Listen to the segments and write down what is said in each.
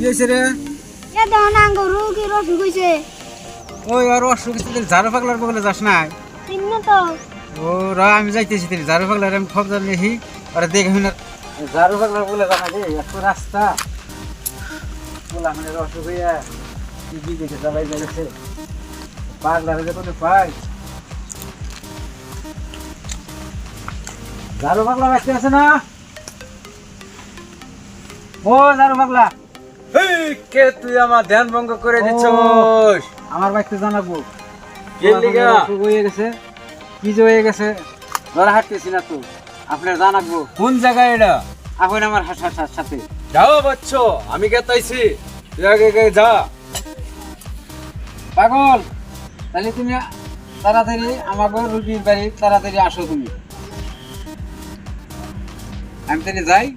হয়েছে রে? এ দেহ না গরু কি অসুখ হয়েছে? ওই আর অসুখ হয়েছে, ঝাড়ু পাগলার বগলে যাস নাই? চিনি তো। ও আমি যাইতেছি, ঝাড়ু পাগলার আমি খবর নিয়েছি, ওরা দেখে না। ঝাড়ু পাগলার বলে জানা রে, এত রাস্তা বলা মানে অসুখ হইয়া কি বিদেশে চালাই যাচ্ছে। পাগলার যে কোনো পাই, ঝাড়ু পাগলা বাঁচতে আছে না? ও ঝাড়ু পাগলা, কে তুই আমার ধ্যান ভঙ্গ করে দিচ্ছস? আমার বাড়িতে জানাবো কে লিগা? অসুখ হয়ে গেছে, কি যে হয়ে গেছে ধরা হাঁটতেছি না তো, আপনার জানাবো। কোন জায়গায় এটা? এখন আমার সাথে যাও বাচ্চ, আমি গেতাইছি, তুই আগে যা। পাগল, তাহলে তুমি তাড়াতাড়ি আমাকে রুগীর বাড়ি তাড়াতাড়ি আসো তুমি। আমি তাহলে যাই।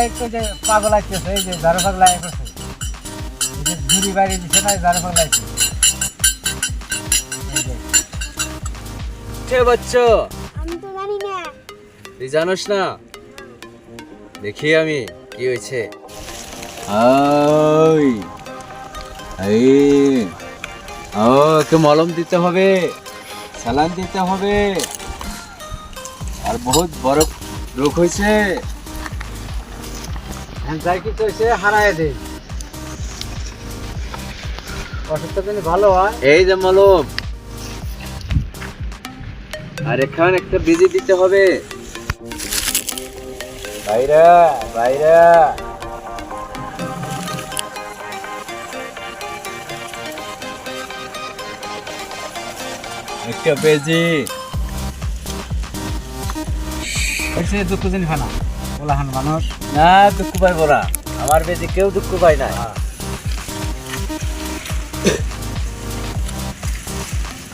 একটু যে পাগল আসতেছে, এই যে ঝাড়ু পাগলা করছে, এই যে ঝুড়ি বাড়ি দিচ্ছে না, ঝাড়ু পাগলা আসছে। কে বাচ্চ? আমি তো জানি না। তুই জানোস না? দেখি আমি কি হয়েছে। ওকে মলম দিতে হবে, স্যালাইন দিতে হবে, আর বহুত বড় রোগ হয়েছে। যাই কি হয়েছে হারায় দেয়, অসুখটা যদি ভালো হয়। এই যে মলম, আর এখানে একটা বিজি দিতে হবে। বাইরা বাইরা, একটা বেজি। দুঃখ জিনিস হয় না, ওলাহান মানুষ না দুঃখ পাইব না, আমার বেজি কেউ দুঃখ পায় না।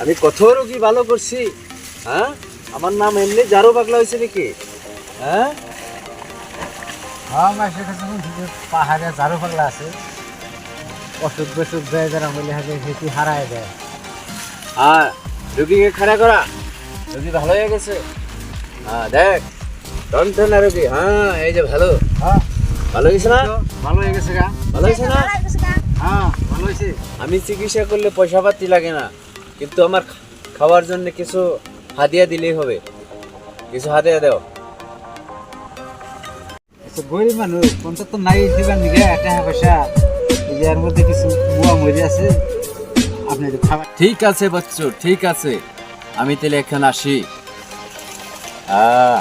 আমি কত রোগী ভালো করছি, হ্যাঁ? আমার নাম এমনি ঝাড়ু পাগলা হয়েছে নাকি? হ্যাঁ, আমার সেখানে পাহাড়ে ঝাড়ু পাগলা আছে, অসুখ বেসুখ যায় যারা বলে হাতে সেটি হারায় দেয়। হ্যাঁ রোগীকে খাড়া করা, রোগী ভালো হয়ে গেছে। হ্যাঁ দেখ, টনটনা রোগী। হ্যাঁ এই যে ভালো, হ্যাঁ ভালো হয়েছে না? ভালো হয়ে গেছে গা। ভালো হয়েছে না? হ্যাঁ ভালো হয়েছে। আমি চিকিৎসা করলে পয়সা পাতি লাগে না, কিন্তু আমার খাওয়ার জন্য কিছু হাদিয়া দিলেই হবে। কিছু হাদিয়া দাও। গরিব মানুষ কোনটা তো নাই দিবেন দিকে টাকা পয়সা, এই যে এর মধ্যে কিছু বুয়া মরি আছে, আপনি একটু খাবার। ঠিক আছে বাচ্চু, ঠিক আছে, আমি তাহলে এখানে আসি। হ্যাঁ